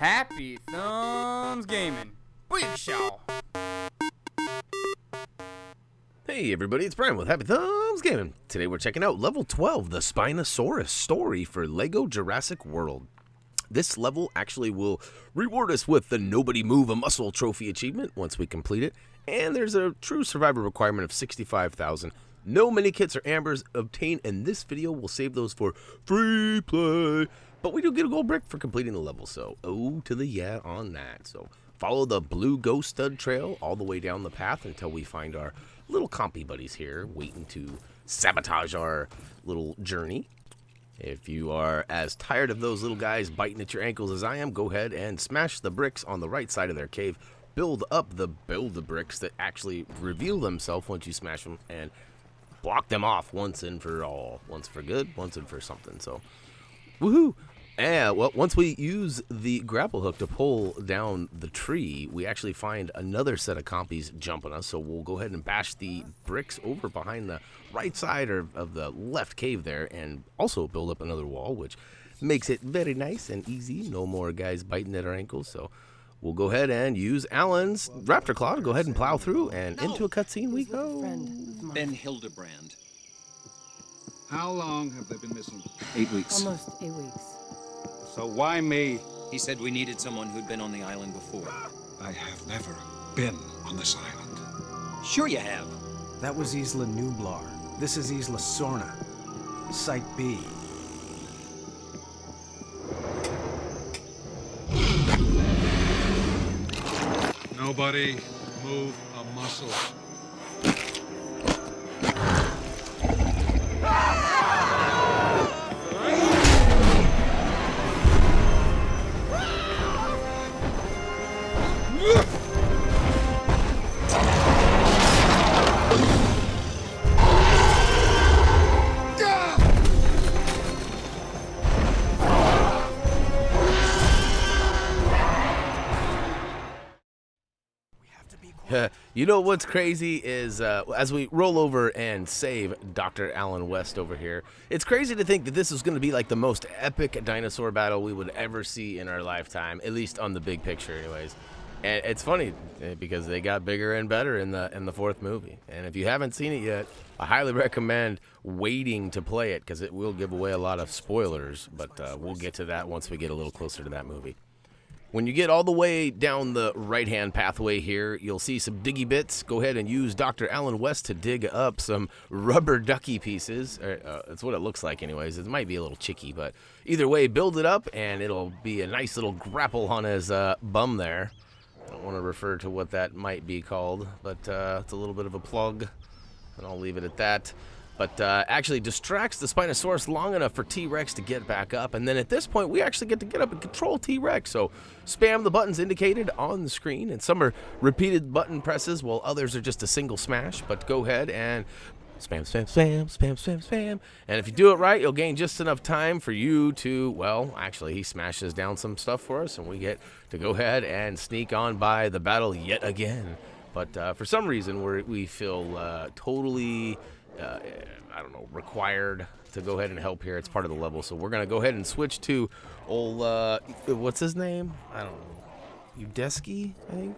Happy Thumbs Gaming. Big show. Hey everybody, it's Brian with Happy Thumbs Gaming. Today we're checking out level 12, the Spinosaurus story for LEGO Jurassic World. This level actually will reward us with the Nobody Move a Muscle trophy achievement once we complete it, and there's a true survivor requirement of 65,000. No mini kits or ambers obtained in this video. We'll save those for free play, but we do get a gold brick for completing the level, so oh to the yeah on that. So follow the blue ghost stud trail all the way down the path until we find our little compy buddies here waiting to sabotage our little journey. If you are as tired of those little guys biting at your ankles as I am, go ahead and smash the bricks on the right side of their cave. Build up the bricks that actually reveal themselves once you smash them, and block them off once and for all. Once for good, once and for something. So, woohoo! And well, once we use the grapple hook to pull down the tree, we actually find another set of compies jumping us. So we'll go ahead and bash the bricks over behind the right side of the left cave there, and also build up another wall, which makes it very nice and easy. No more guys biting at our ankles. So we'll go ahead and use Alan's raptor claw to go ahead and plow through, and into a cutscene we go. Ben Hildebrand. How long have they been missing? 8 weeks. Almost 8 weeks. So why me? He said we needed someone who'd been on the island before. I have never been on this island. Sure you have. That was Isla Nublar. This is Isla Sorna. Site B. Nobody move a muscle. You know what's crazy is as we roll over and save Dr. Alan West over here, it's crazy to think that this is going to be like the most epic dinosaur battle we would ever see in our lifetime, at least on the big picture anyways. And it's funny because they got bigger and better in the fourth movie. And if you haven't seen it yet, I highly recommend waiting to play it because it will give away a lot of spoilers, but we'll get to that once we get a little closer to that movie. When you get all the way down the right-hand pathway here, you'll see some diggy bits. Go ahead and use Dr. Alan West to dig up some rubber ducky pieces. That's what it looks like anyways. It might be a little chicky, but either way, build it up, and it'll be a nice little grapple on his bum there. I don't want to refer to what that might be called, but it's a little bit of a plug, and I'll leave it at that. But actually distracts the Spinosaurus long enough for T-Rex to get back up, and then at this point we actually get to get up and control T-Rex. So spam the buttons indicated on the screen, and some are repeated button presses while others are just a single smash. But go ahead and spam, spam, spam, spam, spam, spam, and if you do it right, you'll gain just enough time for you to, well, actually he smashes down some stuff for us, and we get to go ahead and sneak on by the battle yet again. But for some reason we feel totally I don't know, required to go ahead and help here. It's part of the level, so we're gonna go ahead and switch to old what's his name? I don't know, Udesky, I think.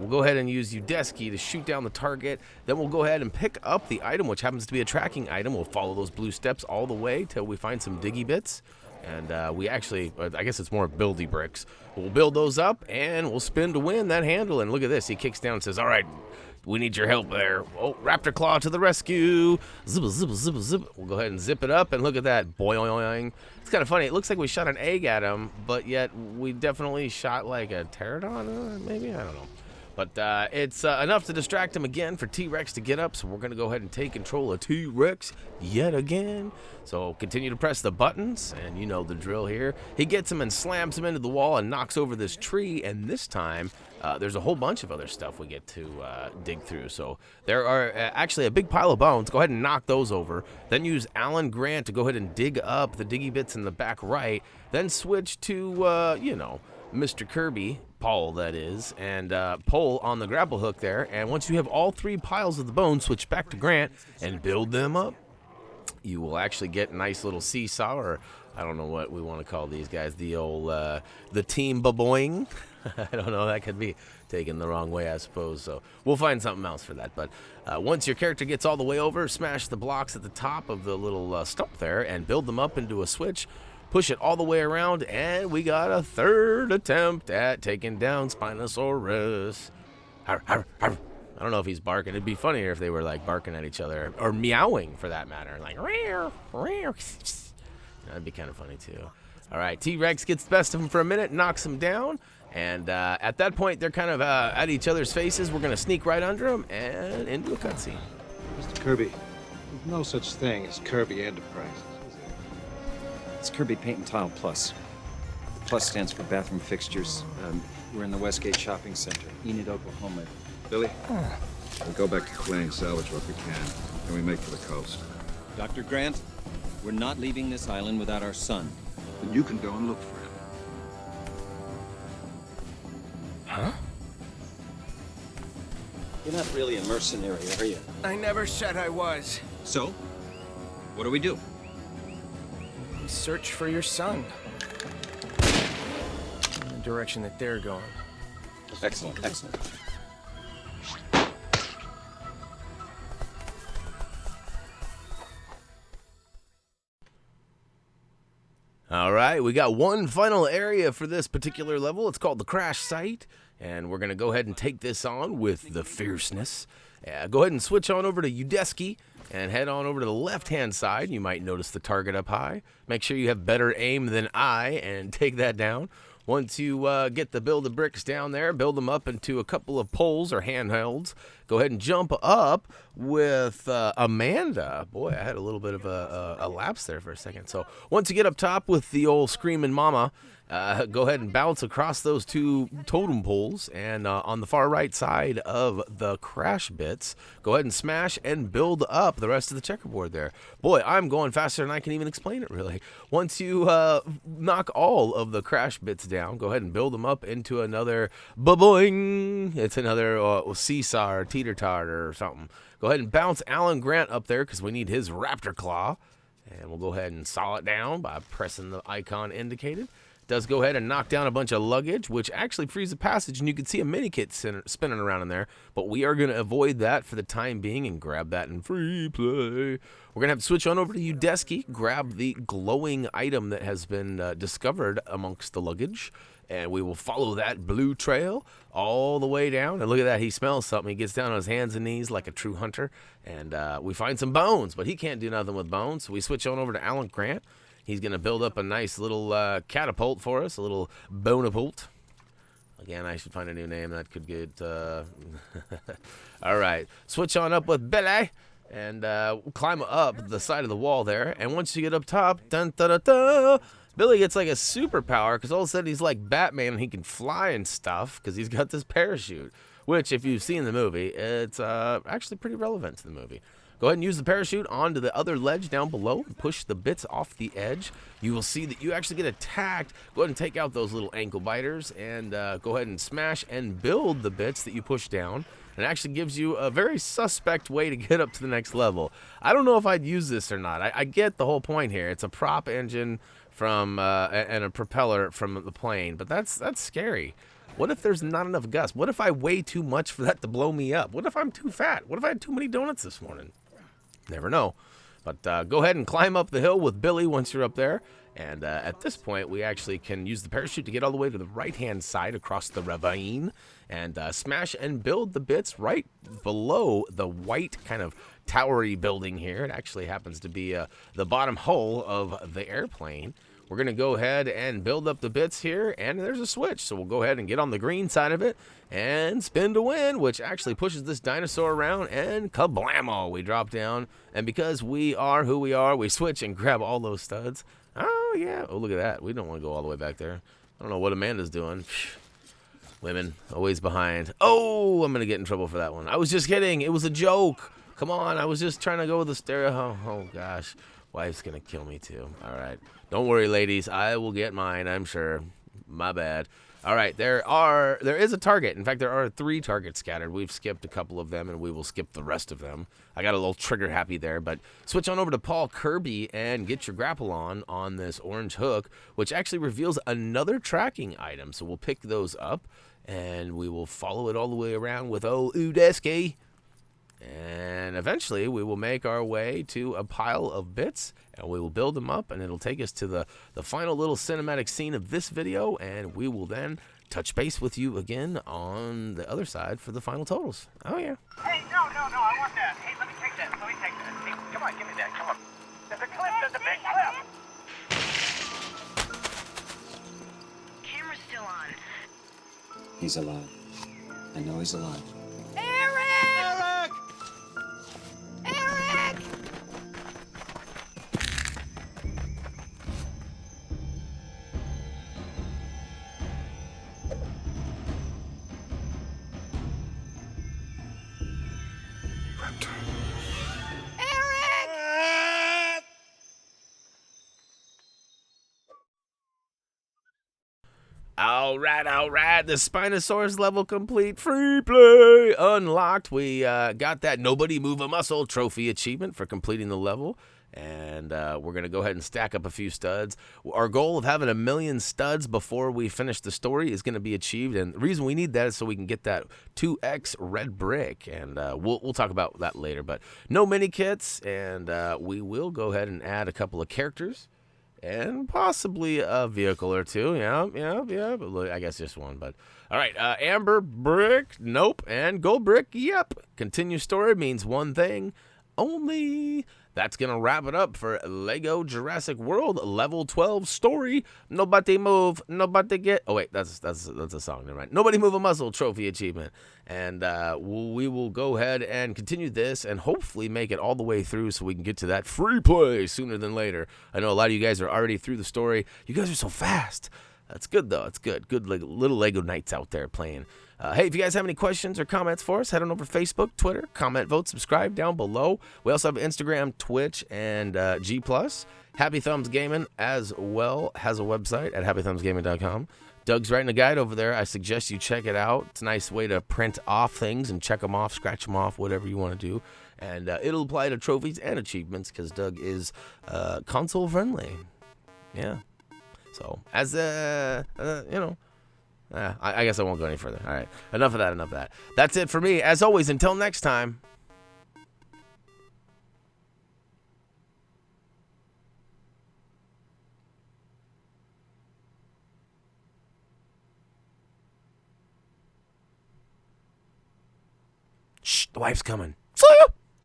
We'll go ahead and use Udesky to shoot down the target. Then we'll go ahead and pick up the item, which happens to be a tracking item. We'll follow those blue steps all the way till we find some diggy bits, and we actually, I guess it's more buildy bricks. We'll build those up and we'll spin to win that handle. And look at this, he kicks down and says, all right, we need your help there. Oh, Raptor Claw to the rescue. Zip, zip, zip, zip. We'll go ahead and zip it up, and look at that. Boing. It's kind of funny. It looks like we shot an egg at him, but yet we definitely shot like a pterodon, maybe? I don't know. But it's enough to distract him again for T-Rex to get up, so we're going to go ahead and take control of T-Rex yet again. So continue to press the buttons, and you know the drill here. He gets him and slams him into the wall and knocks over this tree, and this time there's a whole bunch of other stuff we get to dig through. So there are actually a big pile of bones. Go ahead and knock those over. Then use Alan Grant to go ahead and dig up the diggy bits in the back right. Then switch to, you know, Mr. Kirby, Paul that is, and pull on the grapple hook there. And once you have all three piles of the bones, switch back to Grant and build them up. you will actually get a nice little seesaw, or I don't know what we want to call these guys, the old, the team baboing. I don't know, that could be taken the wrong way, I suppose, so we'll find something else for that. But once your character gets all the way over, smash the blocks at the top of the little stump there and build them up into a switch, push it all the way around, and we got a third attempt at taking down Spinosaurus. Arr, arr, arr. I don't know if he's barking. It'd be funnier if they were like barking at each other, or meowing for that matter, like rear, rear. That'd be kind of funny too. All right, T-Rex gets the best of him for a minute, knocks him down, and at that point they're kind of at each other's faces. We're gonna sneak right under them and into a cutscene. Mr. Kirby, there's no such thing as Kirby Enterprises, is there? It's Kirby Paint and Tile Plus. Plus stands for bathroom fixtures. We're in the Westgate Shopping Center, Enid, Oklahoma. Billy, we'll go back to Clay and salvage what we can, and we make for the coast. Dr. Grant, we're not leaving this island without our son. Then you can go and look for him. Huh? You're not really a mercenary, are you? I never said I was. So, what do we do? Search for your son. In the direction that they're going. Excellent, excellent. All right, we got one final area for this particular level. It's called the crash site, and we're going to go ahead and take this on with the fierceness. Go ahead and switch on over to Udeski and head on over to the left-hand side. You might notice the target up high. Make sure you have better aim than I and take that down. Once you get the build-a-bricks down there, build them up into a couple of poles or handhelds. Go ahead and jump up with Amanda. Boy, I had a little bit of a lapse there for a second. So once you get up top with the old screaming mama, go ahead and bounce across those two totem poles. And on the far right side of the crash bits, go ahead and smash and build up the rest of the checkerboard there. Boy, I'm going faster than I can even explain it, really. Once you knock all of the crash bits down, go ahead and build them up into another ba-boing. It's another seesaw or teeter-totter or something. Go ahead and bounce Alan Grant up there because we need his raptor claw. And we'll go ahead and saw it down by pressing the icon indicated. Does go ahead and knock down a bunch of luggage, which actually frees the passage, and you can see a mini kit spinning around in there. But we are going to avoid that for the time being and grab that in free play. We're going to have to switch on over to Udeski, grab the glowing item that has been discovered amongst the luggage, and we will follow that blue trail all the way down. And look at that, he smells something. He gets down on his hands and knees like a true hunter, and we find some bones, but he can't do nothing with bones. So we switch on over to Alan Grant. He's going to build up a nice little catapult for us, a little bonapult. Again, I should find a new name. That could get... All right. Switch on up with Billy and climb up the side of the wall there. And once you get up top, dun, da, da, da, Billy gets like a superpower because all of a sudden he's like Batman and he can fly and stuff because he's got this parachute. Which, if you've seen the movie, it's actually pretty relevant to the movie. Go ahead and use the parachute onto the other ledge down below and push the bits off the edge. You will see that you actually get attacked. Go ahead and take out those little ankle biters and go ahead and smash and build the bits that you push down. It actually gives you a very suspect way to get up to the next level. I don't know if I'd use this or not. I get the whole point here. It's a prop engine from and a propeller from the plane, but that's scary. What if there's not enough gust? What if I weigh too much for that to blow me up? What if I'm too fat? What if I had too many donuts this morning? Never know. But go ahead and climb up the hill with Billy once you're up there. And at this point, we actually can use the parachute to get all the way to the right-hand side across the ravine and smash and build the bits right below the white kind of towery building here. It actually happens to be the bottom hull of the airplane. We're going to go ahead and build up the bits here, and there's a switch. So we'll go ahead and get on the green side of it and spin to win, which actually pushes this dinosaur around, and kablamo, we drop down. And because we are who we are, we switch and grab all those studs. Oh, yeah. Oh, look at that. We don't want to go all the way back there. I don't know what Amanda's doing. Women, always behind. Oh, I'm going to get in trouble for that one. I was just kidding. It was a joke. Come on. I was just trying to go with the stereo. Oh, gosh. Wife's going to kill me, too. All right. Don't worry, ladies. I will get mine, I'm sure. my bad. All right, there is a target. In fact, there are 3 targets scattered. We've skipped a couple of them, and we will skip the rest of them. I got a little trigger happy there, but switch on over to Paul Kirby and get your grapple on this orange hook, which actually reveals another tracking item. So we'll pick those up, and we will follow it all the way around with old Udeski. And eventually, we will make our way to a pile of bits, and we will build them up, and it'll take us to the final little cinematic scene of this video, and we will then touch base with you again on the other side for the final totals. Oh, yeah. Hey, no, I want that. Hey, let me take that. Hey, come on, give me that. Come on. There's a clip. There's a big clip. Camera's still on. He's alive. I know he's alive. All right. The Spinosaurus level complete. Free play unlocked. We got that Nobody Move a Muscle trophy achievement for completing the level. And we're going to go ahead and stack up a few studs. Our goal of having 1 million studs before we finish the story is going to be achieved. And the reason we need that is so we can get that 2x red brick. And we'll talk about that later. But no mini kits. And we will go ahead and add a couple of characters. And possibly a vehicle or 2. Yeah. But I guess just 1. But all right. Amber brick. Nope. And gold brick. Yep. Continue story means one thing only. That's going to wrap it up for Lego Jurassic World Level 12 story. Nobody move. Nobody get. Oh, wait. That's a song. Never mind. Nobody move a muscle trophy achievement. And we will go ahead and continue this and hopefully make it all the way through so we can get to that free play sooner than later. I know a lot of you guys are already through the story. You guys are so fast. That's good, though. It's good. Good little Lego nights out there playing. Hey, if you guys have any questions or comments for us, head on over to Facebook, Twitter, comment, vote, subscribe down below. We also have Instagram, Twitch, and G+. Happy Thumbs Gaming as well has a website at HappyThumbsGaming.com. Doug's writing a guide over there. I suggest you check it out. It's a nice way to print off things and check them off, scratch them off, whatever you want to do. And it'll apply to trophies and achievements because Doug is console friendly. Yeah. So, as I guess I won't go any further. All right. Enough of that. That's it for me. As always, until next time. Shh, the wife's coming. See ya!